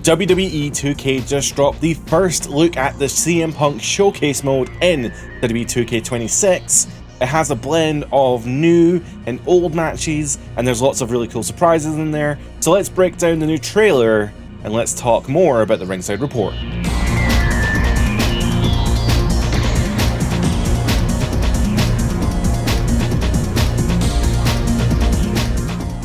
WWE 2K just dropped the first look at the CM Punk Showcase mode in WWE 2K26. It has a blend of new and old matches, and there's lots of really cool surprises in there. So let's break down the new trailer, and let's talk more about the Ringside Report.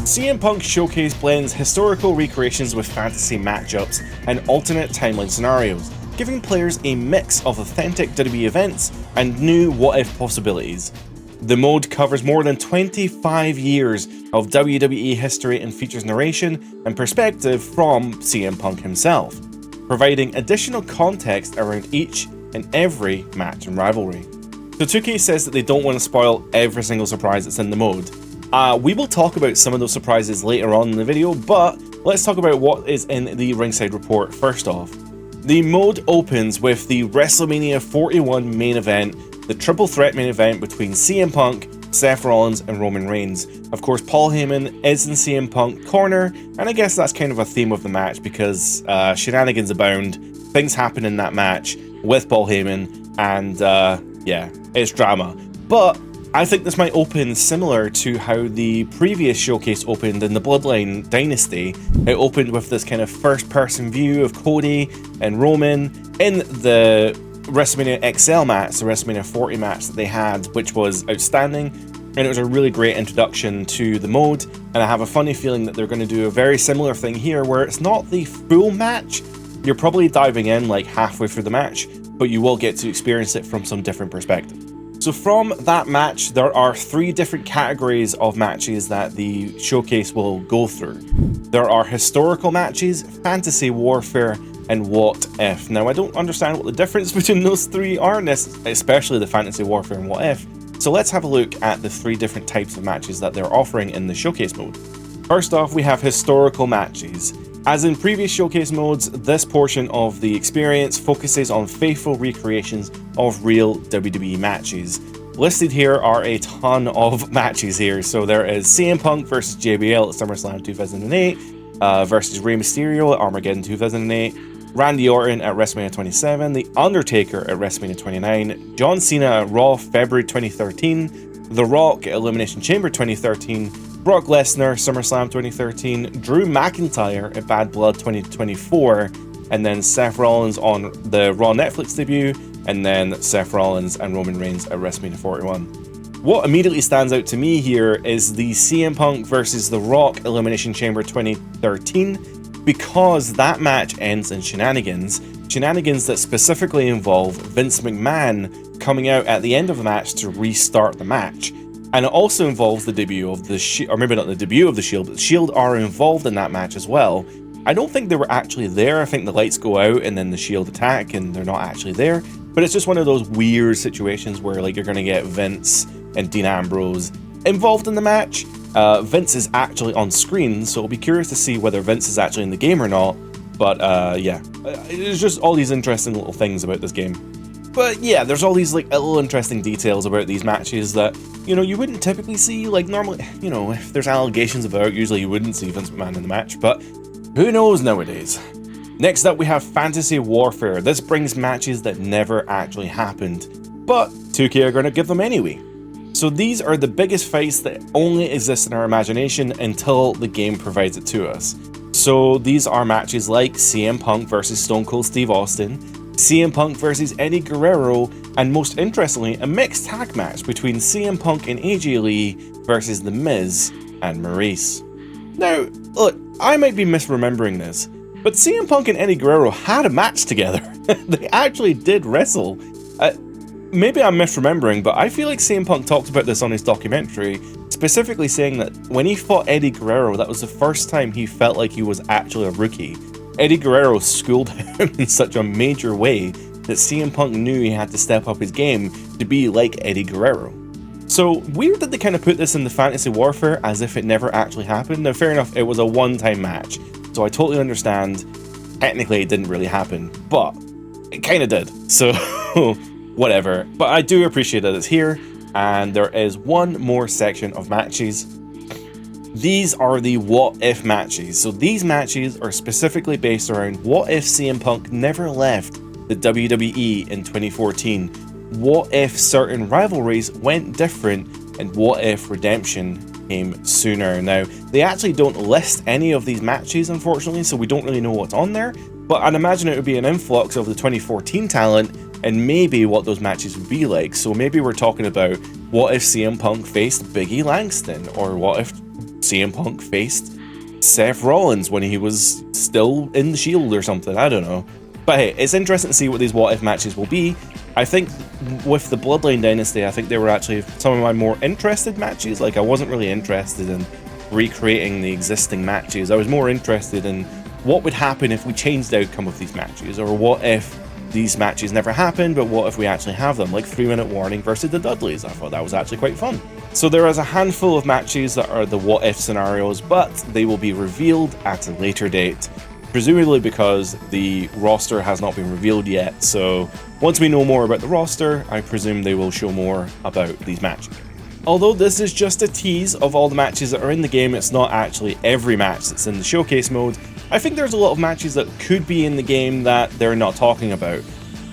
CM Punk Showcase blends historical recreations with fantasy matchups and alternate timeline scenarios, giving players a mix of authentic WWE events and new what-if possibilities. The mode covers more than 25 years of WWE history and features narration and perspective from CM Punk himself, providing additional context around each and every match and rivalry. So 2K says that they don't want to spoil every single surprise that's in the mode. We will talk about some of those surprises later on in the video, but let's talk about what is in the Ringside Report first off. The mode opens with the WrestleMania 41 main event, the triple threat main event between CM Punk, Seth Rollins, and Roman Reigns. Of course, Paul Heyman is in CM Punk corner, and I guess that's kind of a theme of the match because shenanigans abound, things happen in that match with Paul Heyman, and yeah, it's drama. But I think this might open similar to how the previous showcase opened in the Bloodline Dynasty. It opened with this kind of first-person view of Cody and Roman in the WrestleMania XL match, the WrestleMania 40 match that they had, which was outstanding, and it was a really great introduction to the mode, and I have a funny feeling that they're going to do a very similar thing here, where it's not the full match. You're probably diving in like halfway through the match, but you will get to experience it from some different perspective. So from that match, there are 3 different categories of matches that the showcase will go through. There are historical matches, fantasy warfare, and what if. Now, I don't understand what the difference between those 3 are, especially the fantasy warfare and what if. So let's have a look at the 3 different types of matches that they're offering in the showcase mode. First off, we have historical matches. As in previous showcase modes, this portion of the experience focuses on faithful recreations of real WWE matches. Listed here are a ton of matches here. So there is CM Punk versus JBL at SummerSlam 2008, versus Rey Mysterio at Armageddon 2008, Randy Orton at WrestleMania 27, The Undertaker at WrestleMania 29, John Cena at Raw February 2013, The Rock at Elimination Chamber 2013, Brock Lesnar, SummerSlam 2013, Drew McIntyre at Bad Blood 2024, and then Seth Rollins on the Raw Netflix debut, and then Seth Rollins and Roman Reigns at WrestleMania 41. What immediately stands out to me here is the CM Punk versus The Rock Elimination Chamber 2013, because that match ends in shenanigans that specifically involve Vince McMahon coming out at the end of the match to restart the match. And it also involves the debut of the Shield, or maybe not the debut of the Shield, but the Shield are involved in that match as well. I don't think they were actually there. I think the lights go out and then the Shield attack and they're not actually there. But it's just one of those weird situations where like you're going to get Vince and Dean Ambrose involved in the match. Vince is actually on screen, so I'll be curious to see whether Vince is actually in the game or not. But yeah, there's just all these interesting little things about this game. But yeah, there's all these like little interesting details about these matches that, you know, you wouldn't typically see. Like normally, you know, if there's allegations about, usually you wouldn't see Vince McMahon in the match, but who knows nowadays. Next up, we have fantasy warfare. This brings matches that never actually happened, but 2K are going to give them anyway. So these are the biggest fights that only exist in our imagination until the game provides it to us. So these are matches like CM Punk versus Stone Cold Steve Austin, CM Punk versus Eddie Guerrero, and most interestingly, a mixed tag match between CM Punk and AJ Lee versus The Miz and Maurice. Now, look, I might be misremembering this, but CM Punk and Eddie Guerrero had a match together. They actually did wrestle. Maybe I'm misremembering, but I feel like CM Punk talked about this on his documentary, specifically saying that when he fought Eddie Guerrero, that was the first time he felt like he was actually a rookie. Eddie Guerrero schooled him in such a major way that CM Punk knew he had to step up his game to be like Eddie Guerrero. So weird that they kind of put this in the fantasy warfare as if it never actually happened. Now fair enough, it was a one-time match, so I totally understand. Technically it didn't really happen, but it kind of did, so whatever. But I do appreciate that it's here, and there is one more section of matches. These are the what if matches. So these matches are specifically based around what if CM Punk never left the WWE in 2014? What if certain rivalries went different? And what if redemption came sooner? Now, they actually don't list any of these matches, unfortunately, so we don't really know what's on there. But I'd imagine it would be an influx of the 2014 talent and maybe what those matches would be like. So maybe we're talking about what if CM Punk faced Biggie Langston, or what if CM Punk faced Seth Rollins when he was still in the Shield or something. I don't know. But hey, it's interesting to see what these what if matches will be. I think with the Bloodline Dynasty, I think they were actually some of my more interested matches. Like, I wasn't really interested in recreating the existing matches. I was more interested in what would happen if we changed the outcome of these matches, or what if these matches never happened, but what if we actually have them, like 3-Minute Warning versus the Dudleys. I thought that was actually quite fun. So there is a handful of matches that are the what if scenarios, but they will be revealed at a later date, presumably because the roster has not been revealed yet. So once we know more about the roster, I presume they will show more about these matches. Although this is just a tease of all the matches that are in the game, it's not actually every match that's in the showcase mode. I think there's a lot of matches that could be in the game that they're not talking about.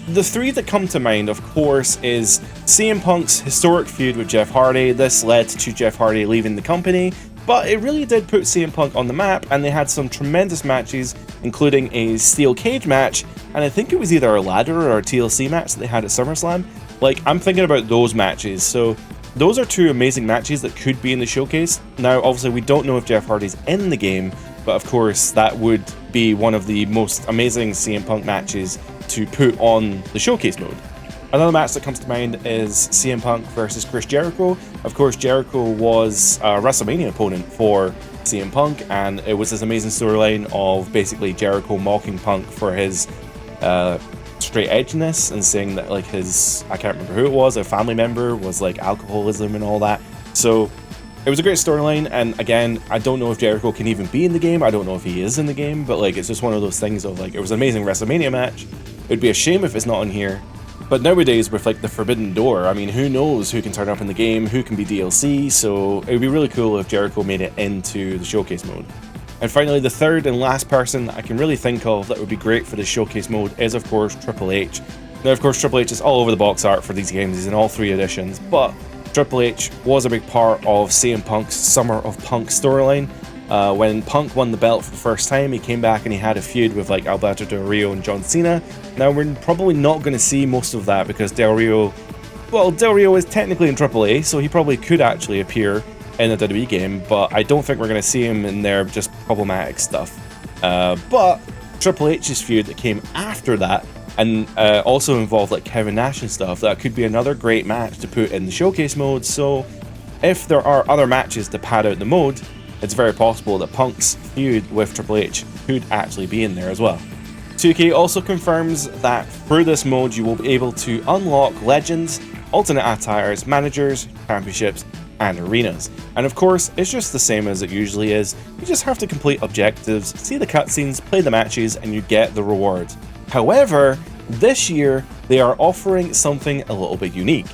The three that come to mind, of course, is CM Punk's historic feud with Jeff Hardy. This led to Jeff Hardy leaving the company, but it really did put CM Punk on the map, and they had some tremendous matches, including a steel cage match, and I think it was either a ladder or a TLC match that they had at SummerSlam. Like, I'm thinking about those matches, so those are two amazing matches that could be in the showcase. Now, obviously, we don't know if Jeff Hardy's in the game, but of course, that would be one of the most amazing CM Punk matches to put on the showcase mode. Another match that comes to mind is CM Punk versus Chris Jericho. Of course, Jericho was a WrestleMania opponent for CM Punk, and it was this amazing storyline of basically Jericho mocking Punk for his straight edgeness and saying that, like, his, I can't remember who it was, a family member was like alcoholism and all that. So it was a great storyline, and again, I don't know if Jericho can even be in the game. I don't know if he is in the game, but like, it's just one of those things of like, it was an amazing WrestleMania match. It'd be a shame if it's not in here. But nowadays, with like the Forbidden Door, I mean, who knows who can turn up in the game, who can be DLC, so it would be really cool if Jericho made it into the showcase mode. And finally, the third and last person I can really think of that would be great for the showcase mode is, of course, Triple H. Now, of course, Triple H is all over the box art for these games. He's in all 3 editions, but Triple H was a big part of CM Punk's Summer of Punk storyline. When Punk won the belt for the first time, he came back and he had a feud with like Alberto Del Rio and John Cena. Now, we're probably not going to see most of that because Del Rio is technically in AAA, so he probably could actually appear in a WWE game, but I don't think we're going to see him in their just problematic stuff. But Triple H's feud that came after that, and also involved like Kevin Nash and stuff, that could be another great match to put in the showcase mode. So if there are other matches to pad out the mode, it's very possible that Punk's feud with Triple H could actually be in there as well. 2K also confirms that through this mode you will be able to unlock legends, alternate attires, managers, championships, and arenas. And of course, it's just the same as it usually is. You just have to complete objectives, see the cutscenes, play the matches, and you get the rewards. However, this year they are offering something a little bit unique.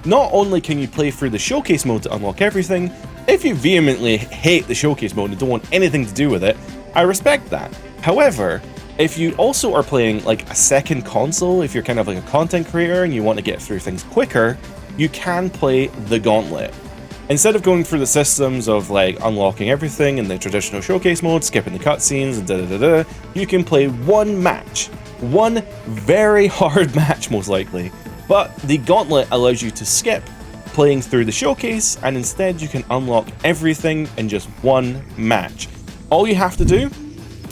Not only can you play through the showcase mode to unlock everything, if you vehemently hate the showcase mode and don't want anything to do with it, I respect that. However, if you also are playing like a second console, if you're kind of like a content creator and you want to get through things quicker, you can play the Gauntlet. Instead of going through the systems of like unlocking everything in the traditional showcase mode, skipping the cutscenes and you can play one match. One very hard match, most likely. But the Gauntlet allows you to skip playing through the showcase, and instead you can unlock everything in just one match. All you have to do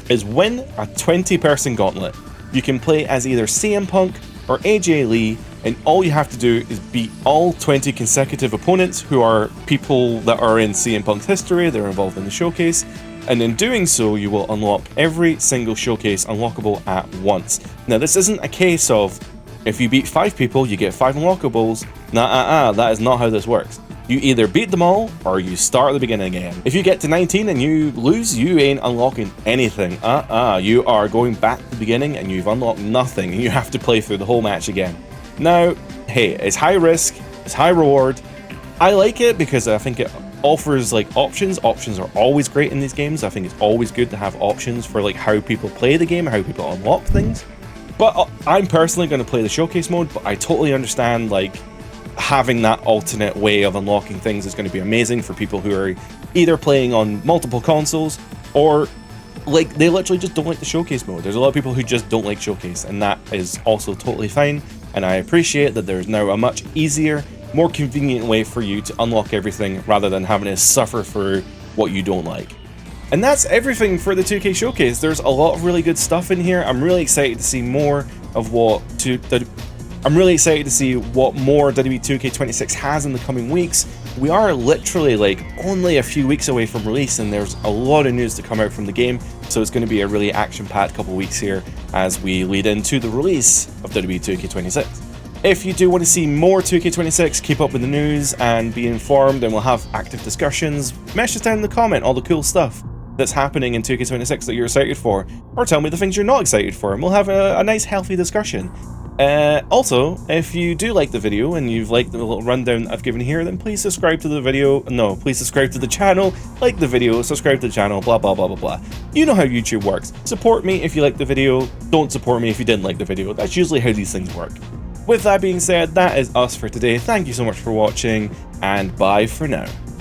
is win a 20-person Gauntlet. You can play as either CM Punk or AJ Lee, and all you have to do is beat all 20 consecutive opponents who are people that are in CM Punk's history, they're involved in the showcase, and in doing so you will unlock every single showcase unlockable at once. Now, this isn't a case of if you beat 5 people you get 5 unlockables. That is not how this works. You either beat them all or you start at the beginning again. If you get to 19 and you lose, you ain't unlocking anything. You are going back to the beginning and you've unlocked nothing and you have to play through the whole match again. Now, hey, it's high risk, it's high reward. I like it because I think it offers like options. Options are always great in these games. I think it's always good to have options for like how people play the game, how people unlock things. But I'm personally going to play the showcase mode, but I totally understand like having that alternate way of unlocking things is going to be amazing for people who are either playing on multiple consoles or like they literally just don't like the showcase mode. There's a lot of people who just don't like showcase, and that is also totally fine. And I appreciate that there's now a much easier, more convenient way for you to unlock everything rather than having to suffer for what you don't like. And that's everything for the 2K Showcase. There's a lot of really good stuff in here. I'm really excited to see more of what I'm really excited to see what more WWE 2K26 has in the coming weeks. We are literally like only a few weeks away from release, and there's a lot of news to come out from the game, so it's going to be a really action-packed couple weeks here as we lead into the release of WWE 2K26. If you do want to see more 2K26, keep up with the news and be informed, and we'll have active discussions. Message down in the comment all the cool stuff that's happening in 2K26 that you're excited for, or tell me the things you're not excited for, and we'll have a nice healthy discussion. Also, if you do like the video and you've liked the little rundown I've given here, then please subscribe to the video. No, please subscribe to the channel, like the video, subscribe to the channel, blah blah blah blah blah. You know how YouTube works. Support me if you like the video, don't support me if you didn't like the video. That's usually how these things work. With that being said, that is us for today. Thank you so much for watching, and bye for now.